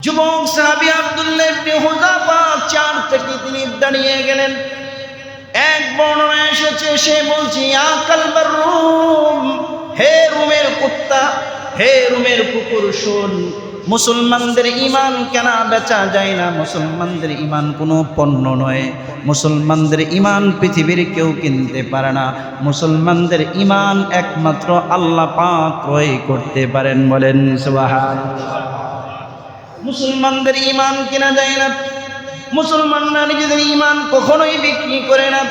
যুবক সাহাবী আব্দুল্লাহ ইবনে হুযাফা চার থেকে তিনি দাঁড়িয়ে গেলেন। এক বর্ণনা এসেছে, সে বলছে, ইয়া কালবার রুম, হে রুমের কুত্তা, হে রুমের কুকুর, শোন, মুসলমানদের ঈমান কেনা বেচা যায় না। মুসলমানদের ঈমান কোনো পণ্য নয়। মুসলমানদের ঈমান পৃথিবীর কেউ কিনতে পারে না। মুসলমানদের ঈমান একমাত্র আল্লাহ পাক ক্রয় করতে পারেন। বলেন সুবহানাল্লাহ। মুসলমানদের ঈমান কেনা যায় না। মুসলমানরা নিজেদের ঈমান কখনোই বিক্রি করে না।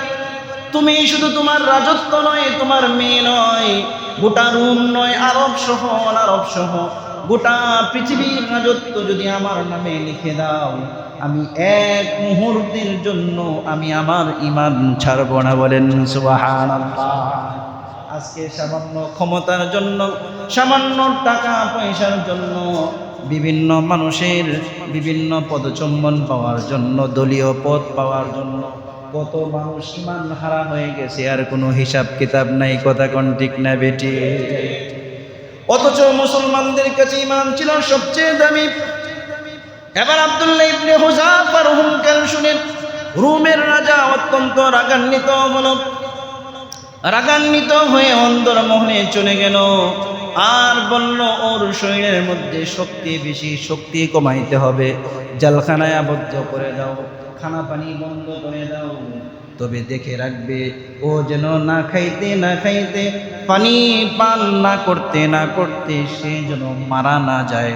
তুমি শুধু তোমার রাজত্ব নয়, তোমার মেয়ে নয়, গোটা রুম নয়, আরব সহ অনারব সহ গোটা পৃথিবীর রাজত্ব যদি আমার নামে লিখে দাও, আমি এক মুহূর্তের জন্য আমি আমার ঈমান ছাড়ব না। বলেন সুবহানাল্লাহ। আজকে সামান্য ক্ষমতার জন্য, সামান্য টাকা পয়সার জন্য, বিভিন্ন মানুষের বিভিন্ন পদচুম্বন পাওয়ার জন্য, দলীয় পদ পাওয়ার জন্য কত মানুষ ঈমান হারা হয়ে গেছে, আর কোনো হিসাব কিতাব নাই। কথা কোন ঠিক না বেটি? অথচ মুসলমানদের কাছে ঈমান ছিল সবচেয়ে দামি। এবার আব্দুল্লাহ ইবনে হুযাফার হুঙ্কার শুনে রোমের রাজা অত্যন্ত রাগান্বিত হলো। রাগান্বিত হয়ে অন্দরমহলে চলে গেল আর বলল, ওর শরীরের মধ্যে শক্তি বেশি, শক্তি কমাইতে হবে, জেলখানায় আবদ্ধ করে দাও, খানা পানি বন্ধ করে দাও। তবে দেখে রাখবে, ও যেন না খাইতে না খাইতে, পানি পান না করতে না করতে সে যেন মারা না যায়।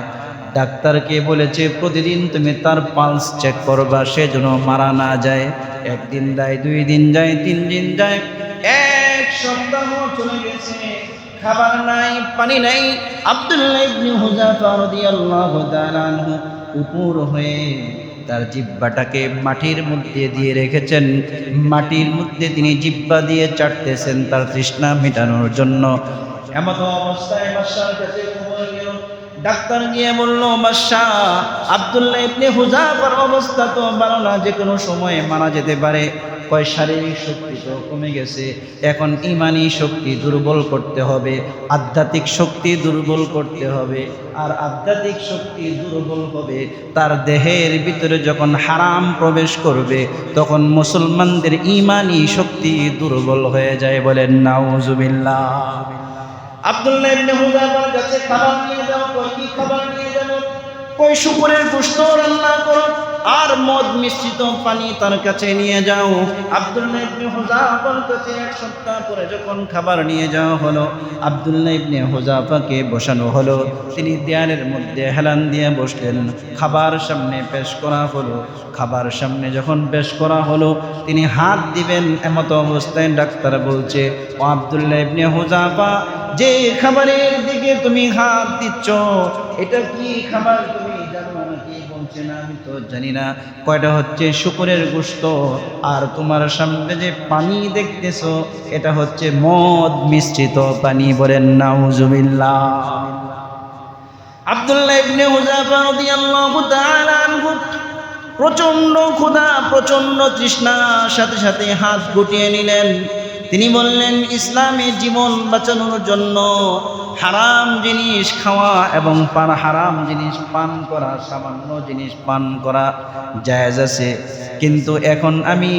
ডাক্তারকে বলেছে প্রতিদিন তুমি তার পালস চেক করবা, সে যেন মারা না যায়। একদিন যায়, 2 দিন যায়, 3 দিন যায়, 1 সপ্তাহ চলে গেছে, খাবার নাই, পানি নাই। আব্দুল্লাহ ইবনে হুযাফা রাদিয়াল্লাহু তাআলা আনহু উপর হয়ে তার জিহ্বাটাকে মাটির মধ্যে দিয়ে রেখেছেন। মাটির মধ্যে তিনি জিহ্বা দিয়ে চাটতেছেন তার তৃষ্ণা মেটানোর জন্য। এমত অবস্থায় বাদশার কাছে খবর গেল। ডাক্তার গিয়ে বলল, বাদশা, আব্দুল্লাহ ইবনে হুযাফার অবস্থা তো ভালো না, যে কোনো সময় মারা যেতে পারে। কয় শারীরিক শক্তি তো কমে গেছে, এখন ইমানি শক্তি দুর্বল করতে হবে, আধ্যাত্মিক শক্তি দুর্বল করতে হবে। আর আধ্যাত্মিক শক্তি দুর্বল হবে, তার দেহের ভিতরে যখন হারাম প্রবেশ করবে, তখন মুসলমানদের ইমানি শক্তি দুর্বল হয়ে যায়। বলেন নাউজুবিল্লাহ। আব্দুল্লাহ ইবনে হুযাফার কাছে খাবার নিয়ে যাও। কই কি খাবার নিয়ে যাব? কই শুকরের গোশত রান্না করো আর মদ মিশ্রিত পানি তার কাছে নিয়ে যাও। আব্দুল্লাহ ইবনে হুযাফার কাছে 1 সপ্তাহ পরে যখন খাবার নিয়ে যাওয়া হলো, আব্দুল্লাহ ইবনে হুযাফাকে বসানো হলো। তিনি দেয়ালের মধ্যে হেলান দিয়ে বসলেন। খাবার সামনে পেশ করা হলো। খাবার সামনে যখন পেশ করা হলো, তিনি হাত দিবেন, এমত অবস্থায় ডাক্তার বলছে, ও আব্দুল্লাহ ইবনে হুযাফা, যে খাবারের দিকে তুমি হাত দিচ্ছ, এটা কি খাবার তুমি জানো নাকি? বলছে, না, আমি তো জানি না। কয়টা হচ্ছে শুকরের গোশত, আর তোমার সামনে যে পানি দেখতেছো, এটা হচ্ছে মদ মিশ্রিত পানি। বলেন নাউজুবিল্লাহ। আব্দুল্লাহ ইবনে হুযাফা রাদিয়াল্লাহু তাআলা আনহু প্রচন্ড ক্ষুধা, প্রচন্ড তৃষ্ণার সাথে সাথে হাত গুটিয়ে নিলেন। তিনি বললেন, ইসলামে জীবন বাঁচানোর জন্য হারাম জিনিস খাওয়া এবং হারাম জিনিস পান করা, সামান্য জিনিস পান করা জায়েজ আছে, কিন্তু এখন আমি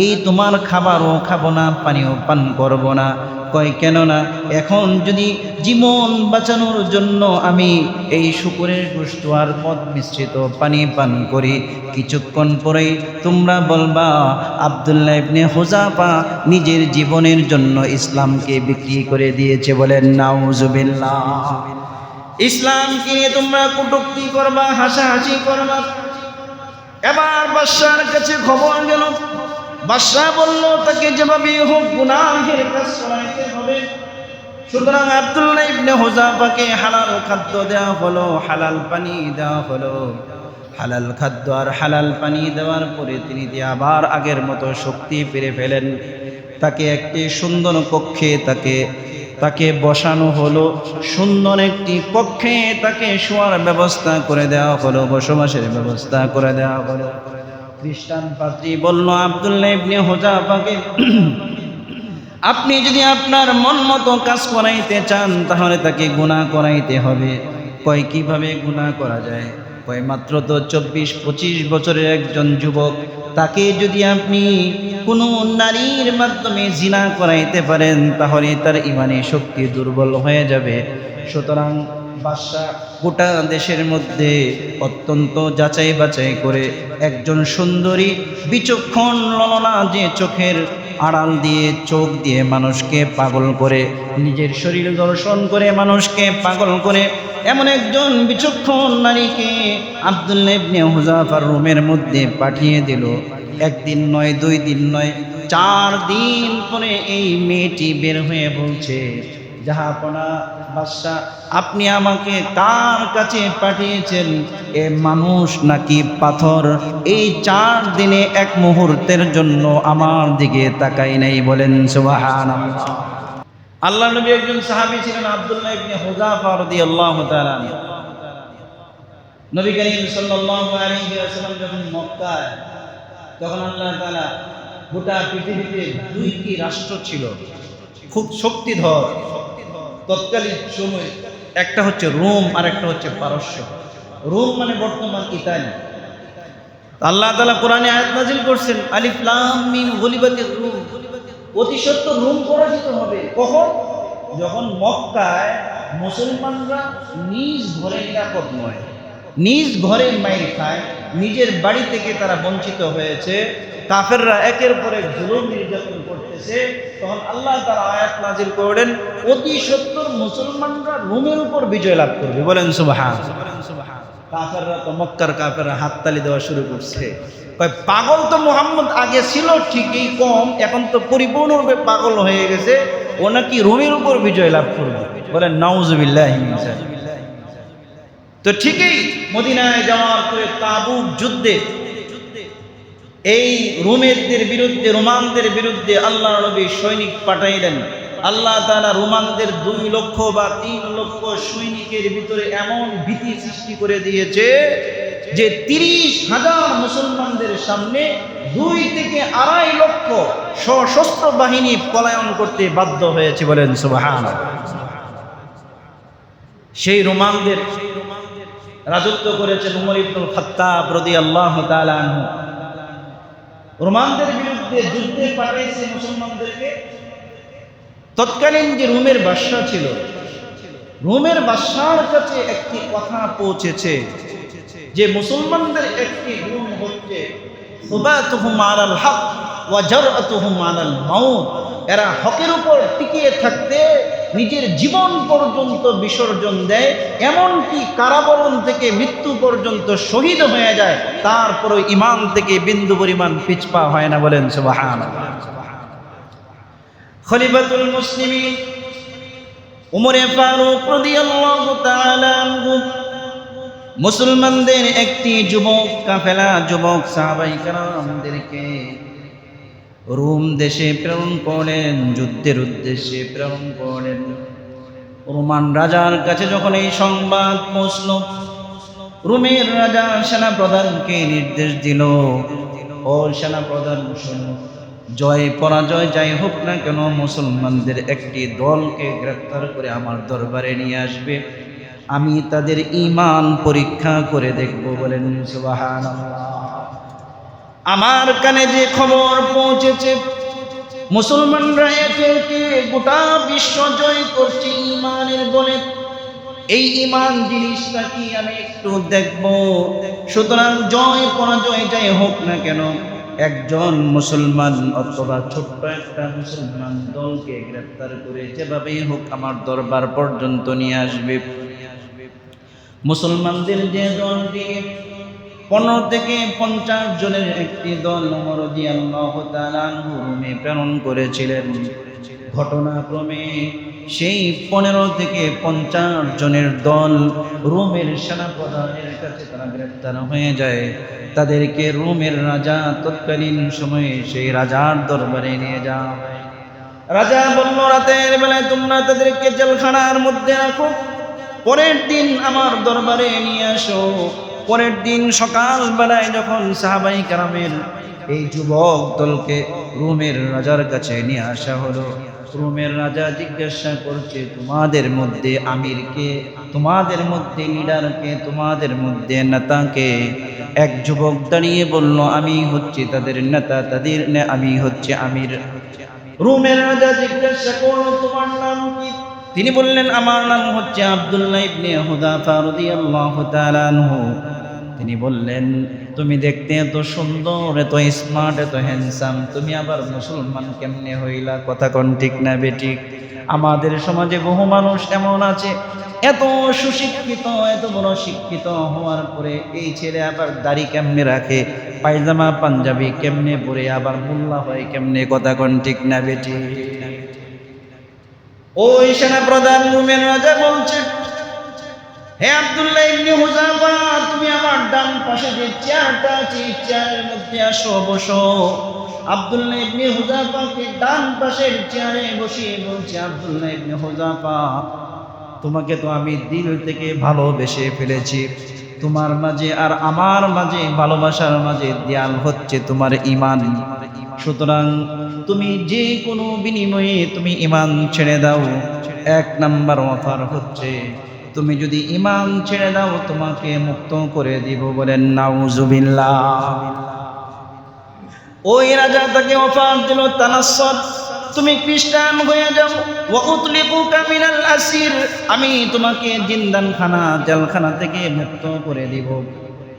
এই তোমার খাবারও খাবো না, পানিও পান করব না। কয়, কেন না? এখন যদি জীবন বাঁচানোর জন্য আমি এই শুকরের গোশত আর মদ মিশ্রিত পানি পান করি, কিছুক্ষণ পরেই তোমরা বলবা আব্দুল্লাহ ইবনে হুযাফা নিজের জীবনের জন্য ইসলামকে বিক্রি করে দিয়েছে। বলেন নাউজুবিল্লাহ। ইসলামকে নিয়ে তোমরা কটূক্তি করবা, হাসাহাসি করবা। এবার বাদশার কাছে খবর গেল। বাদশা বলল, তাকে যেভাবে হোক গুনাহের কাজ করাইতে হবে। সুতরাং আব্দুল্লাহ ইবনে হুযাফাকে হালাল খাদ্য দেওয়া হলো, হালাল পানি দেওয়া হলো। হালাল খাদ্য আর হালাল পানি দেওয়ার পরে তিনি আবার আগের মতো শক্তি ফিরে পেলেন। তাকে একটি সুন্দর কক্ষে তাকে বসানো হলো। সুন্দর একটি কক্ষে তাকে শোয়ার ব্যবস্থা করে দেওয়া হলো, বসবাসের ব্যবস্থা করে দেওয়া হলো। খ্রিস্টান পাদ্রী বলল আব্দুল্লাহ ইবনে হুযাফাকে, আপনি যদি আপনার মন মতো কাজ করাইতে চান, তাহলে তাকে গুনাহ করাইতে হবে। কয়, কিভাবে গুনাহ করা যায়? কয় মাত্র তো 24-25 বছরের একজন যুবক, তাকে যদি আপনি কোনো নারীর মাধ্যমে জিনা করাইতে পারেন তাহলে তার ইমানি শক্তি দুর্বল হয়ে যাবে। সুতরাং বাদশাহ গোটা দেশের মধ্যে অত্যন্ত যাচাই বাছাই করে একজন সুন্দরী বিচক্ষণ ললনা, যে চোখের আড়াল দিয়ে চোখ দিয়ে মানুষকে পাগল করে, নিজের শরীর দর্শন করে মানুষকে পাগল করে, এমন একজন বিচক্ষণ নারীকে আব্দুল্লাহ ইবনে হুযাফার রুমের মধ্যে পাঠিয়ে দিল। একদিন নয়, 2 দিন নয়, 4 দিন পরে এই মেয়েটি বের হয়ে বলছে, জাহাপনা বাদশাহ, আপনি আমাকে কার কাছে পাঠিয়েছেন? এ মানুষ নাকি পাথর? এই 4 দিনে এক মুহূর্তের জন্য আমার দিকে তাকাই নাই। বলেন সুবহানাল্লাহ। আল্লাহ নবী একজন সাহাবী ছিলেন আব্দুল্লাহ ইবনে হুযাফা রাদিয়াল্লাহু তাআলা। নবী করিম সাল্লাল্লাহু আলাইহি ওয়াসাল্লাম যখন মক্কায়, তখন আল্লাহ তাআলা গোটা পৃথিবীতে 2টি রাষ্ট্র ছিল খুব শক্তিধর তৎকালীন সময়। একটা হচ্ছে রোম আর একটা হচ্ছে পারস্য। রোম মানে বর্তমান ইতালি। আল্লাহ তাআলা কোরআনে আয়াত নাযিল করছেন, আলিফ লাম মিম গুলিবাতির রুম, অতি সত্য রোম পরাজিত হবে। কখন? যখন মক্কায় মুসলমানরা নিজ ঘরে নিরাপদ নয়, নিজ ঘরে মাইর খায়, নিজের বাড়ি থেকে তারা বঞ্চিত হয়েছে, কাফেররা একের পর এক জুলুম নির্যাতন করতেছে, তখন আল্লাহ তাআলা আয়াত নাযিল করেন, অতি সত্তর মুসলমানরা রোমের উপর বিজয় লাভ করবে। বলেন সুবহানাল্লাহ। কাফেররা তো, মক্কার কাফেররা হাততালি দেওয়া শুরু করছে, কয় পাগল তো মুহাম্মদ আগে ছিল ঠিকই কম, এখন তো পরিপূর্ণরূপে পাগল হয়ে গেছে, ও নাকি রোমের উপর বিজয় লাভ করবে। বলেন নাউযুবিল্লাহি মিন যালিক। তো ঠিকই মদিনায় যাওয়ার পরে তাবুক যুদ্ধে এই রোমেরদের বিরুদ্ধে, রোমানদের বিরুদ্ধে আল্লাহ নবী সৈনিক পাঠাইলেন। আল্লাহ তাআলা রোমানদের 2 লক্ষ বা 3 লক্ষ সৈনিকের ভিতরে এমন ভীতি সৃষ্টি করে দিয়েছে যে 30,000 মুসলমানদের সামনে 2 থেকে 2.5 লক্ষ সশস্ত্র বাহিনী পলায়ন করতে বাধ্য হয়েছে। বলেন সুবহানাল্লাহ। সেই রোমানদের রাজত্ব করেছেন উমর ইবনুল খাত্তাব রাদিয়াল্লাহু তাআলা আনহু। রোমানদের বিরুদ্ধে যুদ্ধে পাঠিয়েছে মুসলমানদেরকে। তৎকালীন যে রোমের বাদশা ছিল, রোমের বাদশার কাছে একটি কথা পৌঁছেছে যে মুসলমানদের একটি গুণ হচ্ছে সুবাতুহুম আলাল হক ওয়া জারআতুহুম আলাল মাউত। এরা হকের উপর টিকিয়ে থাকতে নিজের জীবন পর্যন্ত বিসর্জন দেয়, এমনকি কারাবরণ থেকে মৃত্যু পর্যন্ত শহীদ হয়ে যায়, তারপরে ঈমান থেকে বিন্দু পরিমাণ পিছপা হয় না। বলেন সুবহানাল্লাহ। খলিফাতুল মুসলিমিন উমরে ফারুক রাদিয়াল্লাহু তাআলা আনহু মুসলমানদের একটি যুবক কাফেলা, যুবক সাহাবায়ে কেরামদেরকে রোম দেশে প্রেরণ করেন, যুদ্ধের উদ্দেশ্যে প্রেরণ করেন। রোমান রাজার কাছে যখন এই সংবাদ পৌঁছল, রোমের রাজা সেনাপ্রধানকে নির্দেশ দিল, ও সেনাপ্রধান শোনো, জয় পরাজয় যাই হোক না কেন মুসলমানদের একটি দলকে গ্রেফতার করে আমার দরবারে নিয়ে আসবে, আমি তাদের ঈমান পরীক্ষা করে দেখব। বলেন সুবহানাল্লাহ। আমার কানে যে খবর পৌঁছেছে, মুসলমানরা একে একে গোটা বিশ্ব জয় করছে ঈমানের বলে, এই ঈমান জিনিসটা কি আমি একটু দেখব। সুতরাং জয় পরাজয় যাই হোক না কেন একজন মুসলমান অথবা ছোট্ট একটা মুসলমান দলকে গ্রেফতার করে যেভাবেই হোক আমার দরবার পর্যন্ত নিয়ে আসবে। মুসলমানদের যে দলটি 15 থেকে 50 জনের একটি দল ওমর রাদিয়াল্লাহু তাআলা আনহু রোমে প্রেরণ করেছিলেন। ঘটনাক্রমে সেই 15 থেকে 50 জনের দল রোমের সেনাপ্রধানের কাছে তারা গ্রেফতার হয়ে যায়। তাদেরকে রোমের রাজা, তৎকালীন সময়ে সেই রাজার দরবারে নিয়ে যাওয়া হয়। রাজা বলল, রাতের বেলায় তোমরা তাদেরকে জেলখানার মধ্যে রাখো, পরের দিন আমার দরবারে নিয়ে আসো। পরের দিন সকাল বেলায় যখন সাহাবায়ে কেরামের এই যুবক দলকে রোমের রাজার কাছে নিয়ে আসা হলো, রোমের রাজা জিজ্ঞাসা করছে, তোমাদের মধ্যে আমিরকে, তোমাদের মধ্যে লিডারকে, তোমাদের মধ্যে নেতাকে? এক যুবক দাঁড়িয়ে বলল, আমি হচ্ছি তাদের নেতা, আমি হচ্ছে আমির। রোমের রাজা জিজ্ঞাসা করল, তোমার নাম কি? তিনি বললেন, আমার নাম হচ্ছে আব্দুল্লাহ ইবনে হুযাফা রাদিয়াল্লাহু তাআলা আনহু। তিনি বললেন, তুমি দেখতে এত সুন্দর, এত স্মার্ট, এত হ্যান্ডসাম, তুমি আবার মুসলমান কেমনে হইলা? কথা কোন ঠিক না বেঠিক? আমাদের সমাজে বহু মানুষ এমন আছে, এত সুশিক্ষিত, এত বড় শিক্ষিত হওয়ার পরে এই ছেলে আবার দাড়ি কেমনে রাখে, পায়জামা পাঞ্জাবি কেমনে পরে, আবার মোল্লা হয় কেমনে? কথা কোন ঠিক না বেঠিক? ওই সেনা প্রধান রোমের রাজা বলছে, হে আব্দুল্লাহ ইবনে হুযাফা, তুমি আমার ডান পাশে যে চেয়ারটা আছে, চেয়ারের মধ্যে আসো, বসো। আব্দুল্লাহ ইবনে হুযাফাকে ডান পাশের চেয়ারে বসিয়ে বলছে, আব্দুল্লাহ ইবনে হুযাফা, তোমাকে তো আমি দিল থেকে ভালোবেসে ফেলেছি। তোমার মাঝে আর আমার মাঝে, ভালোবাসার মাঝে দেয়াল হচ্ছে তোমার ঈমান। সুতরাং তুমি যে কোনো বিনিময়ে তুমি ঈমান ছেড়ে দাও। এক নাম্বার অফার হচ্ছে, তুমি যদি ঈমান ছেড়ে দাও তোমাকে মুক্ত করে দিব। বলেন নাউজুবিল্লাহ। ওই রাজা তাকে অফার দিল, তানাসসার, তুমি খ্রিস্টান হয়ে যাও, ওয়া উতলিকুকা মিনাল আসির, আমি তোমাকে জিন্দানখানা, জেলখানা থেকে মুক্ত করে দিব।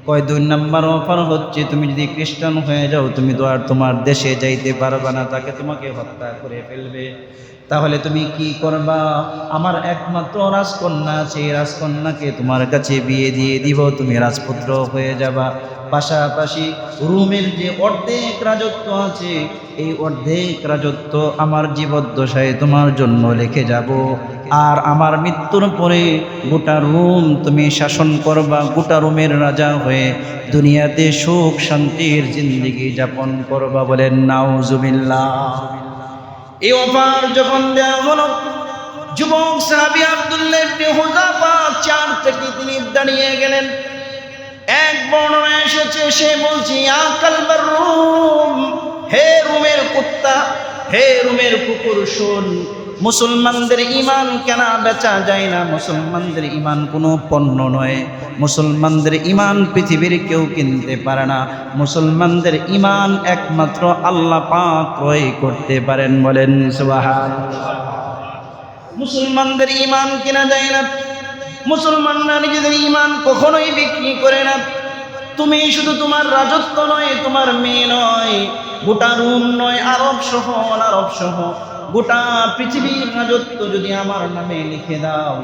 কয় 2 নাম্বার অফার হচ্ছে, তুমি যদি খ্রিস্টান হয়ে যাও তুমি তো আর তোমার দেশে যাইতে পারবা না, তাকে তোমাকে হত্যা করে ফেলবে। তাহলে তুমি কি করবা? আমার একমাত্র রাজকন্যা আছে, রাজকন্যাকে তোমার কাছে বিয়ে দিয়ে দিব, তুমি রাজপুত্র হয়ে যাবা। পাশাপাশি রোমের যে অর্ধেক রাজত্ব আছে, এই অর্ধেক রাজত্ব আমার জীবদ্দশায় তোমার জন্য রেখে যাব। আর আমার মৃত্যুর পরে গোটা রোম তুমি শাসন করবা, গোটা রোমের রাজা হয়ে দুনিয়াতে সুখ শান্তির জিন্দেগি যাপন করবা। বলেন নাউজুবিল্লাহ। এই অফার যখন দেওয়া হলো, যুবক সাহাবী আব্দুল্লাহ ইবনে হুযাফা চেয়ার থেকে তিনি দাঁড়িয়ে গেলেন। এক বর্ণনা এসেছে, সে বলছে, ইয়া কালবার রুম, হে রোমের কুত্তা, হে রোমের কুকুর, শোন, মুসলমানদের ঈমান কেনা বেচা যায় না, মুসলমানদের ঈমান কোনো পণ্য নয়, মুসলমানদের ঈমান পৃথিবীর কেউ কিনতে পারে না, মুসলমানদের ঈমান একমাত্র আল্লাহ পাক ক্রয় করতে পারেন। বলেন সুবহানাল্লাহ। মুসলমানদের ঈমান কেনা যায় না, মুসলমানরা নিজেদের ঈমান কখনোই বিক্রি করে না। তুমি শুধু তোমার রাজত্ব নয়, তোমার মেয়ে নয়, গোটা রোম নয়, আরব সহ গোটা পৃথিবীর রাজত্ব যদি আমার নামে লিখে দাও,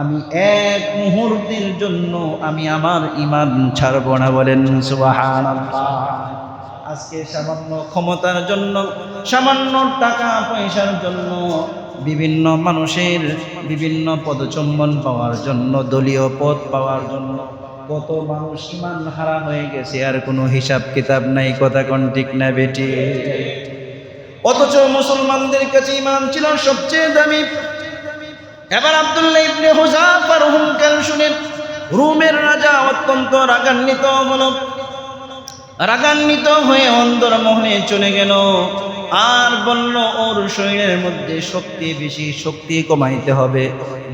আমি এক মুহূর্তের জন্য আমি আমার ঈমান ছাড়ব না। বলেন সুবহানাল্লাহ। আজকে সামান্য ক্ষমতার জন্য, সামান্য টাকা পয়সার জন্য, বিভিন্ন মানুষের বিভিন্ন পদচুম্বন পাওয়ার জন্য, দলীয় পদ পাওয়ার জন্য কত মানুষ ঈমান হারা হয়ে গেছে, আর কোনো হিসাব কিতাব নাই। কথা কোন ঠিক না বেটি? অথচ মুসলমানদের কাছে ঈমান ছিল সবচেয়ে দামি। এবার আব্দুল্লাহ ইবনে হুযাফার হুঙ্কার শুনে রোমের রাজা অত্যন্ত রাগান্বিত হলো। রাগান্বিত হয়ে অন্দরমহলে চলে গেল আর বলল, ওর শরীরের মধ্যে শক্তি বেশি, শক্তি কমাইতে হবে,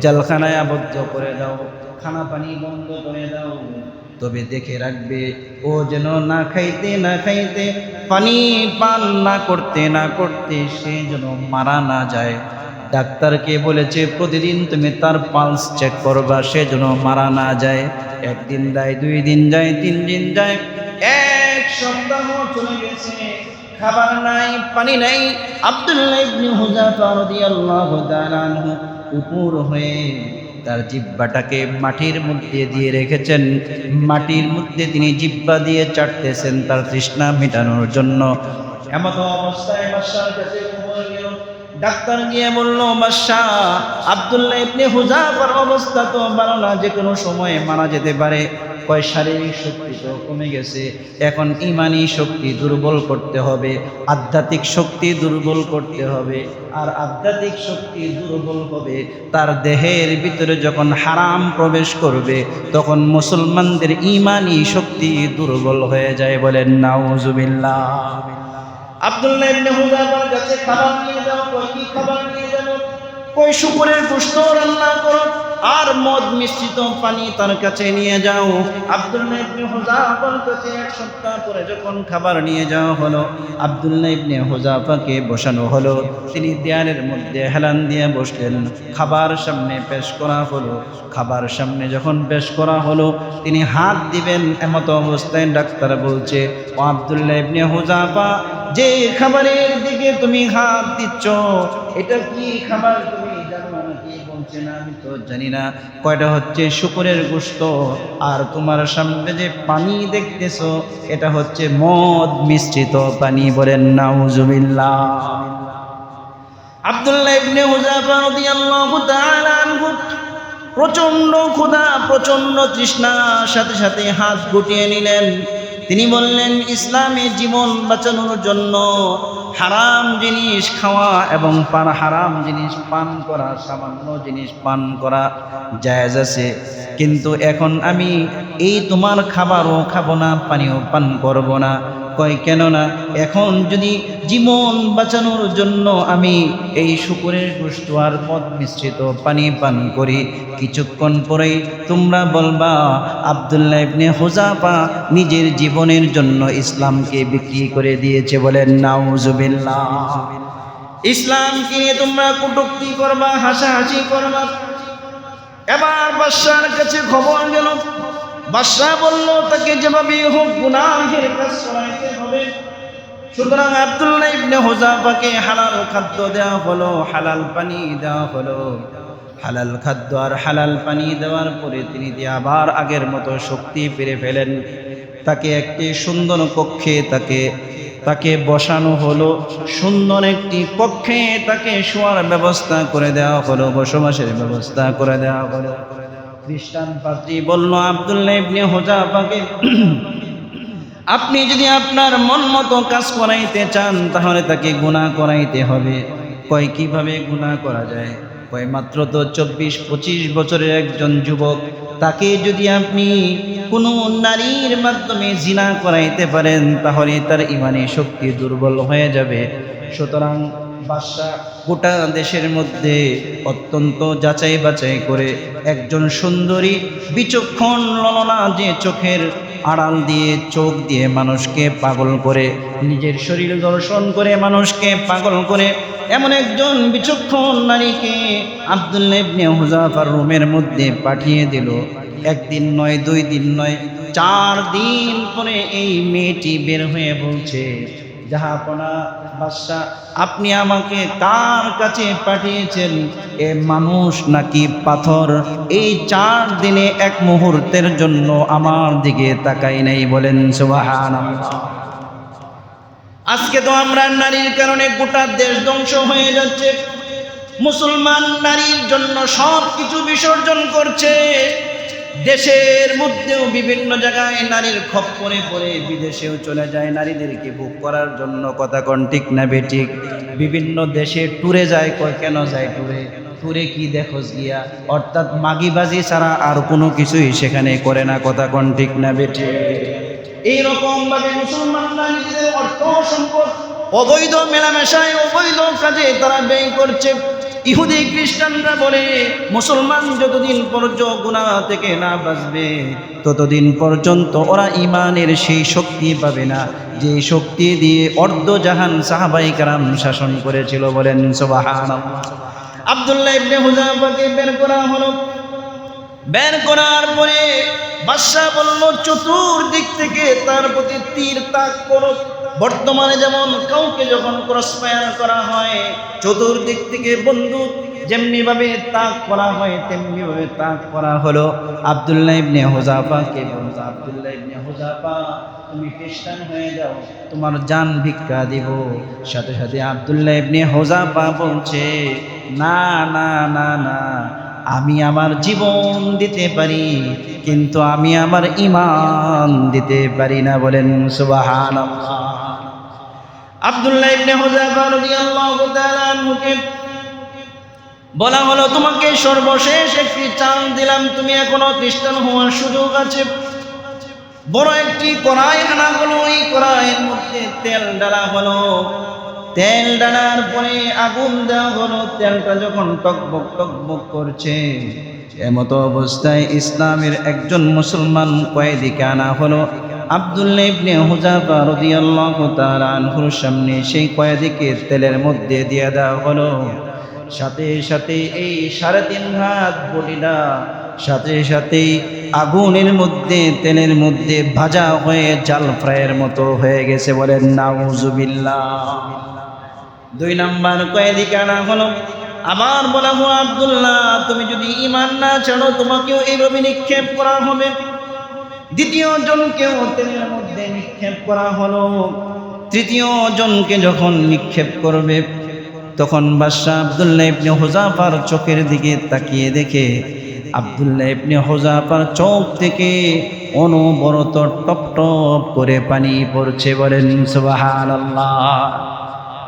জেলখানায় আবদ্ধ করে দাও, খানা পানি বন্ধ করে দাও। তবে দেখে রাখবে, ও যেন না খাইতে পানি পান না করতে সে যেন মারা না যায়। ডাক্তারকে বলেছে প্রতিদিন তুমি তার পালস চেক করবা, সে যেন মারা না যায়। 1 দিন যায়, 2 দিন যায়, 3 দিন যায়, 1 সপ্তাহ চলে গেছে, খাবার নাই, পানি নাই। আব্দুল্লাহ ইবনে হুযাফা রাদিয়াল্লাহু তাআলা আনহু উপর হয়ে তার জিহ্বাটাকে মাটির মধ্যে দিয়ে রেখেছেন, মাটির মধ্যে তিনি জিহ্বা দিয়ে চাটতেছেন তার তৃষ্ণা মেটানোর জন্য। এমত অবস্থায় বাদশার কাছে খবর গেল। ডাক্তার গিয়ে বলল, বাদশাহ, আব্দুল্লাহ ইবনে হুযাফার অবস্থা তো ভালো না, যে কোনো সময় মারা যেতে পারে। কয় শারীরিক শক্তি তো কমে গেছে, এখন ঈমানি শক্তি দুর্বল করতে হবে, আধ্যাত্মিক শক্তি দুর্বল করতে হবে। আর আধ্যাত্মিক শক্তি দুর্বল হবে তার দেহের ভিতরে যখন হারাম প্রবেশ করবে, তখন মুসলমানদের ঈমানি শক্তি দুর্বল হয়ে যায়। বলেন নাউজুবিল্লাহ। আব্দুল্লাহ ইবনে হুযাফার কাছে খাবার নিয়ে যাও। কয়, কি খাবার নিয়ে কই শুকরের গোশত রান্না করো আর মদ মিশ্রিত পানি তার কাছে নিয়ে যাও। আব্দুল্লাহ ইবনে হুযাফার কাছে এক সপ্তাহ পরে যখন খাবার নিয়ে যাওয়া হলো, আব্দুল্লাহ ইবনে হুযাফাকে বসানো হলো। তিনি দেয়ালের মধ্যে হেলান দিয়ে বসলেন। খাবার সামনে পেশ করা হলো। খাবার সামনে যখন পেশ করা হলো, তিনি হাত দিবেন এমত অবস্থায় ডাক্তার বলছে, ও আব্দুল্লাহ ইবনে হুযাফা, যে খাবারের দিকে তুমি হাত দিচ্ছ এটা কি খাবার তুমি জানো নাকি? বলছে না, আমি তো জানি না। কয়টা হচ্ছে শুকরের গোশত, আর তোমার সামনে যে পানি দেখতেছো এটা হচ্ছে মদ মিশ্রিত পানি। বলেন নাউজুবিল্লাহ। আব্দুল্লাহ ইবনে হুযাফা রাদিয়াল্লাহু তাআলা আনহু প্রচন্ড ক্ষুধা, প্রচন্ড তৃষ্ণা, সাথে সাথে হাত গুটিয়ে নিলেন। তিনি বললেন, ইসলামে জীবন বাঁচানোর জন্য হারাম জিনিস খাওয়া এবং হারাম জিনিস পান করা, সামান্য জিনিস পান করা জায়েজ আছে, কিন্তু এখন আমি এই তোমার খাবারও খাবো না, পানিও পান করব না। কয় কেন না? এখন যদি জীবন বাঁচানোর জন্য আমি এই শুকরের গোশত আর মদ মিশ্রিত পানি পান করি, কিছুক্ষণ পরেই তোমরা বলবা আব্দুল্লাহ ইবনে হুযাফা নিজের জীবনের জন্য ইসলামকে বিক্রি করে দিয়েছে। বলেন নাউজুবিল্লাহ। ইসলামকে নিয়ে তোমরা কটূক্তি করবা, হাসাহাসি করবা। এবার বাদশার কাছে খবর গেল। বাদশা বলল, তাকে যেভাবে হোক গুনাহের কাজ করাইতে হবে। সুতরাং আব্দুল্লাহ ইবনে হুযাফাকে হালাল খাদ্য দেওয়া হলো, হালাল পানি দেওয়া হলো। হালাল খাদ্য আর হালাল পানি দেওয়ার পরে তিনি আবার আগের মতো শক্তি ফিরে পেলেন। তাকে একটি সুন্দর কক্ষে তাকে বসানো হলো। সুন্দর একটি কক্ষে তাকে শোয়ার ব্যবস্থা করে দেওয়া হলো, বসবাসের ব্যবস্থা করে দেওয়া হলো। খ্রিস্টান পাদ্রী বলল আব্দুল্লাহ ইবনে হুযাফাকে, আপনি যদি আপনার মন মতো কাজ করাইতে চান তাহলে তাকে গুনাহ করাইতে হবে। কয় কিভাবে গুনাহ করা যায়? কয় মাত্র তো 24-25 বছরের একজন যুবক, তাকে যদি আপনি কোনো নারীর মাধ্যমে জিনা করাইতে পারেন তাহলে তার ইমানি শক্তি দুর্বল হয়ে যাবে। সুতরাং বাদশা গোটা দেশের মধ্যে অত্যন্ত যাচাই বাছাই করে একজন সুন্দরী বিচক্ষণ ললনা, যে চোখের আড়াল দিয়ে চোখ দিয়ে মানুষকে পাগল করে, নিজের শরীর দর্শন করে মানুষকে পাগল করে, এমন একজন বিচক্ষণ নারীকে আব্দুল্লাহ ইবনে হুযাফার রুমের মধ্যে পাঠিয়ে দিল। একদিন নয়, 2 দিন নয়, 4 দিন পরে এই মেয়েটি বের হয়ে বলছে, জাহাপনা বাদশা, আপনি আমাকে কার কাছে পাঠিয়েছেন? এ মানুষ নাকি পাথর? এই 4 দিনে এক মুহূর্তের জন্য আমার দিকে তাকাই নাই। বলেন সুবহানাল্লাহ। আজকে তো আমরা নারীর কারণে গোটা দেশ ধ্বংস হয়ে যাচ্ছে। মুসলমান নারীর জন্য সব কিছু বিসর্জন করছে। দেশের মধ্যেও বিভিন্ন জায়গায় নারীর খপ্পরে পড়ে বিদেশেও চলে যায় নারীদেরকে বুক করার জন্য। কথা কোন ঠিক না বেঠিক? বিভিন্ন দেশে ট্যুরে যায়। কয় কেন যায় ট্যুরে? ট্যুরে কি দেখোস গিয়া? অর্থাৎ মাগিবাজি ছাড়া আর কোনো কিছুই সেখানে করে না। কথা কোন ঠিক না বেঠিক? এইরকম ভাবে মুসলমানরা নিজেদের অর্থ সম্পদ অবৈধ মেলামেশায়, অবৈধ কাজে তারা ব্যয় করছে। ইহুদি খ্রিস্টানরা বলে মুসলমান যতদিন পর্যন্ত গুনাহ থেকে না বাঁচবে ততদিন পর্যন্ত ওরা ইমানের সেই শক্তি পাবে না, যে শক্তি দিয়ে অর্ধজাহান সাহাবায়ে কেরাম শাসন করেছিল। বলেন সুবহানাল্লাহ। আব্দুল্লাহ ইবনে হুযাফাকে বের করা হলো। বের করার পরে বাদশা বলল, চতুর্দিক থেকে তার প্রতি তীর তাক করো। বর্তমানে যেমন কাউকে যখন ক্রসফায়ার করা হয়, চতুর্দিক থেকে বন্দুক যেমনি ভাবে তাক করা হয় তেমনি ভাবে তাক করা হলো। আব্দুল্লাহ ইবনে হুযাফাকে বলল, আব্দুল্লাহ ইবনে হুযাফা, তুমি খ্রিস্টান হয়ে যাও, তোমার জান ভিক্ষা দিব। সাথে সাথে আব্দুল্লাহ ইবনে হুযাফা বলছে, না না না না, আমি আমার জীবন দিতে পারি কিন্তু আমি আমার ঈমান দিতে পারি না। বলেন সুবহানাল্লাহ। আব্দুল্লাহ ইবনে হুযাফা রাদিয়াল্লাহু তাআলা আনহুকে বলা হলো, তোমাকে সর্বশেষ একটি চান্স দিলাম, তুমি এখনো খ্রিস্টান হওয়ার সুযোগ আছে। বড় একটি কড়াই আনা হলো, ওই কড়াইয়ের মধ্যে তেল ঢালা হলো। তেল ডালার পরে আগুন দেওয়া হলো। তেলটা যখন টকবক টকবক করছে, এমতো অবস্থায় ইসলামের একজন মুসলমান কয়েদিকে আনা হলো। আব্দুল্লাহ ইবনে হুযাফা রাদিয়াল্লাহু তাআলা আনহুর সামনে সেই কয়েদিকে তেলের মধ্যে দিয়ে দেওয়া হলো। সাথে সাথে এই 3.5 হাত বডিটা সাথে সাথেই আগুনের মধ্যে তেলের মধ্যে ভাজা হয়ে জাল ফ্রাইয়ের মতো হয়ে গেছে। বলেন নাউজুবিল্লাহ। 2 নাম্বার কয়েদিকে আনা হলো। আবার বলা হলো, আব্দুল্লাহ তুমি যদি ঈমান না ছাড়ো তোমাকেও এইভাবে নিক্ষেপ করা হবে। দ্বিতীয় জনকেও তেলের মধ্যে নিক্ষেপ করা হলো। তৃতীয় জনকে যখন নিক্ষেপ করবে, তখন বাদশা আব্দুল্লাহ ইবনে হুযাফার চোখের দিকে তাকিয়ে দেখে আব্দুল্লাহ ইবনে হুযাফার চোখ থেকে অনবরত টপ টপ করে পানি পড়ছে। বলেন সুবহানাল্লাহ।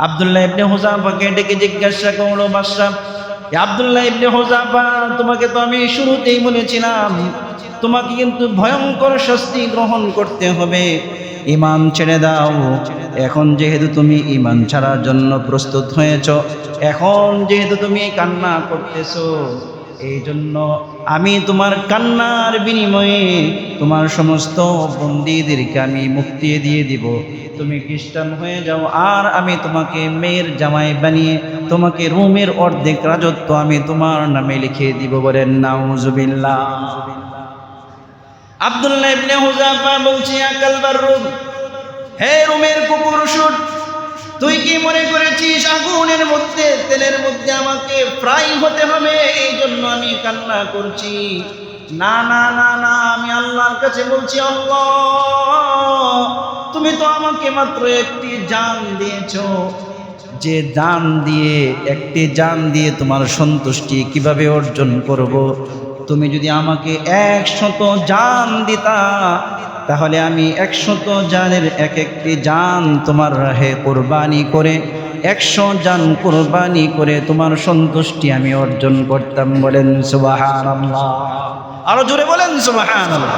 আব্দুল্লাহ ইবনে হুযাফাকে ডেকে জিজ্ঞাসা করলো, বাদশা আব্দুল্লাহ ইবনে হুযাফা, তোমাকে তো আমি শুরুতেই বলেছিলাম তোমাকে কিন্তু ভয়ঙ্কর শাস্তি গ্রহণ করতে হবে, ঈমান ছেড়ে দাও। এখন যেহেতু তুমি ঈমান ছাড়ার জন্য প্রস্তুত হয়েছ, এখন যেহেতু তুমি কান্না করতেছো, এই জন্য আমি তোমার কান্নার বিনিময়ে তোমার সমস্ত বন্দীদেরকে আমি মুক্তি দিয়ে দিব। তুমি খ্রিস্টান হয়ে যাও, আর আমি তোমাকে মেয়ের জামাই বানিয়ে তোমাকে রোমের অর্ধেক রাজত্ব আমি তোমার নামে লিখে দিব। বলেন নাউজুবিল্লাহ। আব্দুল্লাহ ইবনে হুযাফা বলছে, ইয়া কালবার রুম, হে রোমের কুকুর শুট, তুই কি মনে করেছিস আগুনের মধ্যে তেলের মধ্যে আমাকে ফ্রাই হতে হবে এই জন্য আমি কান্না করছি? না না না না, আমি আল্লাহর কাছে বলছি, আল্লাহ তুমি তো আমাকে মাত্র একটি জান দিয়েছো, যে জান দিয়ে একটি জান দিয়ে তোমার সন্তুষ্টি কিভাবে অর্জন করব? তুমি যদি আমাকে 100 জান দিতা, তাহলে আমি 100 জানের একটি জান তোমার রাহে কোরবানি করে 100 জান কোরবানি করে তোমার সন্তুষ্টি আমি অর্জন করতাম। বলেন সুবহানাল্লাহ। আরো জোরে বলেন সুবহানাল্লাহ।